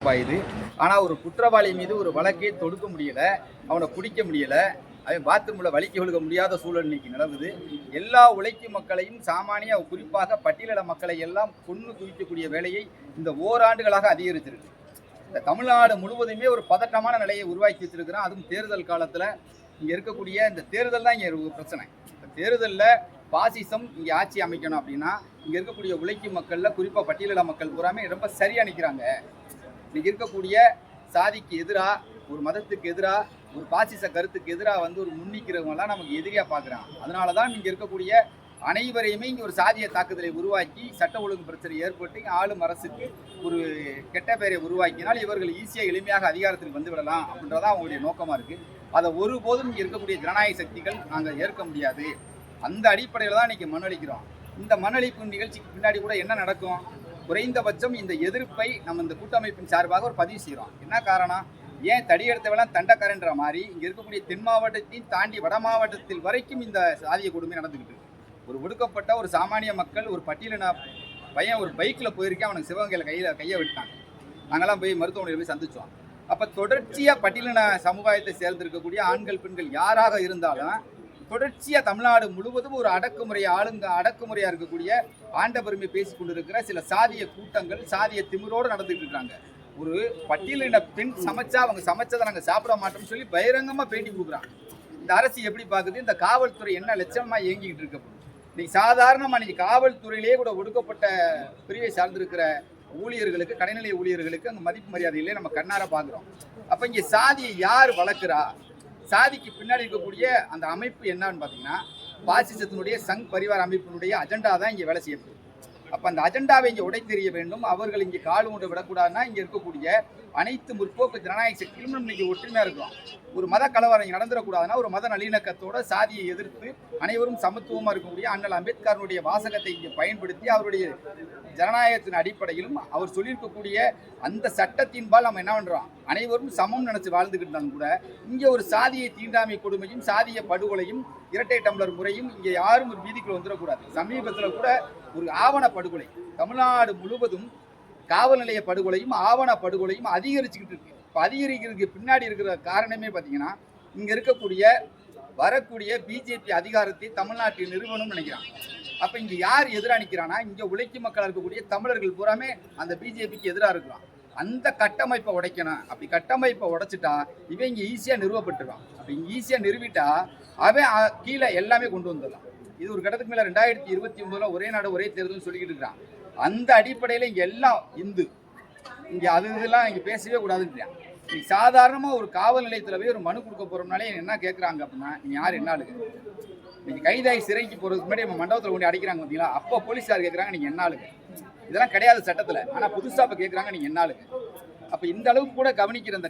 இது. ஆனா ஒரு குற்றவாளி மீது ஒரு வழக்கை தொடுக்க முடியல, அவனை பிடிக்க முடியல, அவன் பாத்ரூம்ல வலிக்கு விழுக முடியாத சூழல் இன்னைக்கு நிலவுது. எல்லா உழைக்கும் மக்களையும் சாமானிய குறிப்பாக பட்டியலின மக்களை எல்லாம் கொன்று குவிக்கக்கூடிய வேலையை இந்த ஓராண்டுகளாக அதிகரிச்சிருக்கு. இந்த தமிழ்நாடு முழுவதுமே ஒரு பதட்டமான நிலையை உருவாக்கி வச்சிருக்கிறோம். அதுவும் தேர்தல் காலத்துல இங்க இருக்கக்கூடிய இந்த தேர்தல் தான் இங்க ஒரு பிரச்சனை. இந்த தேர்தலில் பாசிசம் இங்கே ஆட்சி அமைக்கணும் அப்படின்னா இங்க இருக்கக்கூடிய உழைக்கும் மக்கள்ல குறிப்பா பட்டியலின மக்கள் பூராமே ரொம்ப சரியா நிற்கிறாங்க. இன்னைக்கு இருக்கக்கூடிய சாதிக்கு எதிராக, ஒரு மதத்துக்கு எதிராக, ஒரு பாசிச கருத்துக்கு எதிராக ஒரு முன்னிக்கிறவங்கலாம் நமக்கு எதிரியா பார்க்குறாங்க. அதனால தான் இங்கே இருக்கக்கூடிய அனைவரையுமே இங்கே ஒரு சாதிய தாக்குதலை உருவாக்கி சட்ட ஒழுங்கு பிரச்சனை ஏற்பட்டு ஆளும் அரசுக்கு ஒரு கெட்ட பெயரை உருவாக்கினால் இவர்கள் ஈஸியாக எளிமையாக அதிகாரத்துக்கு வந்து விடலாம் அப்படின்றதான் அவங்களுடைய நோக்கமாக இருக்குது. அதை ஒருபோதும் இங்கே இருக்கக்கூடிய ஜனநாயக சக்திகள் நாங்கள் ஏற்க முடியாது. அந்த அடிப்படையில் தான் இன்றைக்கி மண்ணளிக்கிறோம். இந்த மண்ணளிப்பு நிகழ்ச்சிக்கு பின்னாடி கூட என்ன நடக்கும்? குறைந்தபட்சம் இந்த எதிர்ப்பை நம்ம இந்த கூட்டமைப்பின் சார்பாக ஒரு பதிவு செய்கிறோம். என்ன காரணம்? ஏன் தடியெடுத்தவெல்லாம் தண்டக்காரன்ற மாதிரி இங்கே இருக்கக்கூடிய தென் மாவட்டத்தையும் தாண்டி வட மாவட்டத்தில் வரைக்கும் இந்த சாதிய கொடுமை நடந்துக்கிட்டு இருக்கு. ஒரு ஒடுக்கப்பட்ட ஒரு சாமானிய மக்கள், ஒரு பட்டியலின பையன் ஒரு பைக்கில் போயிருக்கேன், அவனுக்கு சிவகங்கையில் கையை விட்டாங்க. நாங்கள்லாம் போய் மருத்துவமனையில் போய் சந்தித்தோம். அப்போ தொடர்ச்சியாக பட்டியலின சமுதாயத்தை சேர்ந்திருக்கக்கூடிய ஆண்கள் பெண்கள் யாராக இருந்தாலும் தொடர்ச்சியாக தமிழ்நாடு முழுவதும் ஒரு அடக்குமுறையாக இருக்கக்கூடிய ஆண்ட பெருமை பேசி கொண்டிருக்கிற சில சாதிய கூட்டங்கள் சாதிய திமிரோடு நடந்துட்டு இருக்காங்க. ஒரு பட்டியலின பெண் சமைச்சா அவங்க சமைச்சதை நாங்கள் சாப்பிட மாட்டோம்னு சொல்லி பகிரங்கமாக பேட்டி கொடுக்குறாங்க. இந்த அரசு எப்படி பார்க்குது? இந்த காவல்துறை என்ன லட்சணமாக இயங்கிக்கிட்டு இருக்க? இன்னைக்கு சாதாரணமாக இன்னைக்கு காவல்துறையிலேயே கூட ஒடுக்கப்பட்ட பிரிவை சார்ந்திருக்கிற ஊழியர்களுக்கு, கடைநிலை ஊழியர்களுக்கு அங்கே மதிப்பு மரியாதையிலே நம்ம கண்ணார பார்க்குறோம். அப்போ இங்கே சாதியை யார் வளர்க்குறா? சாதிக்கு பின்னாடி இருக்கக்கூடிய அந்த அமைப்பு என்னன்னு பார்த்தீங்கன்னா பாசிசத்தினுடைய சங் பரிவார அமைப்பினுடைய அஜெண்டா தான் இங்கே வேலை செய்யப்படுது. அப்போ அந்த அஜெண்டாவை இங்கே உடைத்தெறிய வேண்டும். அவர்கள் இங்கே கால் கொண்டு விடக்கூடாதுன்னா இங்கே இருக்கக்கூடிய அனைத்து முற்போக்கு ஜனநாயக சக்திகளும் இன்னைக்கு ஒற்றுமையாக இருக்கும். ஒரு மத கலவரம் இங்கே நடந்துடக்கூடாதுன்னா ஒரு மத நல்லிணக்கத்தோட சாதியை எதிர்த்து அனைவரும் சமத்துவமாக இருக்கக்கூடிய அண்ணல் அம்பேத்கருடைய வாசகத்தை இங்கே பயன்படுத்தி அவருடைய ஜனநாயகத்தின் அடிப்படையிலும் அவர் சொல்லியிருக்கக்கூடிய அந்த சட்டத்தின்பால் நம்ம என்ன பண்ணுறோம்? அனைவரும் சமம் நினைச்சு வாழ்ந்துகிட்டு இருந்தாலும் கூட இங்கே ஒரு சாதியை தீண்டாமை கொடுமையும் சாதிய படுகொலையும் இரட்டை டம்ளர் முறையும் இங்கே யாரும் ஒரு வீதிக்குள்ள வந்துடக்கூடாது. சமீபத்தில் கூட ஒரு ஆவண படுகொலை தமிழ்நாடு முழுவதும் காவல் நிலைய படுகொலையும் ஆவண படுகொலையும் அதிகரிச்சுக்கிட்டு இருக்கு. இப்போ அதிகரிக்கிறதுக்கு பின்னாடி இருக்கிற காரணமே பார்த்தீங்கன்னா இங்கே இருக்கக்கூடிய வரக்கூடிய பிஜேபி அதிகாரத்தை தமிழ்நாட்டில் நிறுவனம்னு நினைக்கிறாங்க. அப்போ இங்கே யார் எதிராக நிற்கிறான்னா இங்கே உழைக்கும் மக்களாக இருக்கக்கூடிய தமிழர்கள் பூராமே அந்த பிஜேபிக்கு எதிராக இருக்கிறான். அந்த கட்டமைப்பை உடைக்கணும். அப்படி கட்டமைப்பை உடைச்சிட்டா இவன் இங்கே ஈஸியாக நிறுவப்பட்டுருவான். அப்படி இங்கே ஈஸியாக நிறுவிட்டா அவன் கீழே எல்லாமே கொண்டு வந்துடலாம். இது ஒரு கட்டத்துக்கு மேலே 2029 ஒரே நாடு ஒரே தேர்தல்னு சொல்லிக்கிட்டு இருக்கிறான். அந்த அடிப்படையில் இங்கே எல்லாம் இந்து இங்கே இதெல்லாம் இங்கே பேசவே கூடாதுன்றான். இன்னைக்கு சாதாரணமாக ஒரு காவல் நிலையத்தில் போய் ஒரு மனு கொடுக்க போகிறோம்னாலே என்ன கேட்குறாங்க அப்படின்னா நீ யார் என்ன ஆளுங்க? நீங்கள் கைதாகி சிறைக்கு போகிறதுக்கு முன்னாடி நம்ம மண்டபத்தில் கொண்டு அடைக்கிறாங்க பார்த்தீங்களா? அப்போ போலீஸார் கேட்குறாங்க நீங்கள் என்ன ஆளுங்க? இதெல்லாம் கிடையாது சட்டத்தில். ஆனால் புதுசாக இப்போ கேட்குறாங்க நீங்கள் என்ன ஆளுங்க? அப்போ இந்த அளவுக்கு கூட கவனிக்கிற அந்த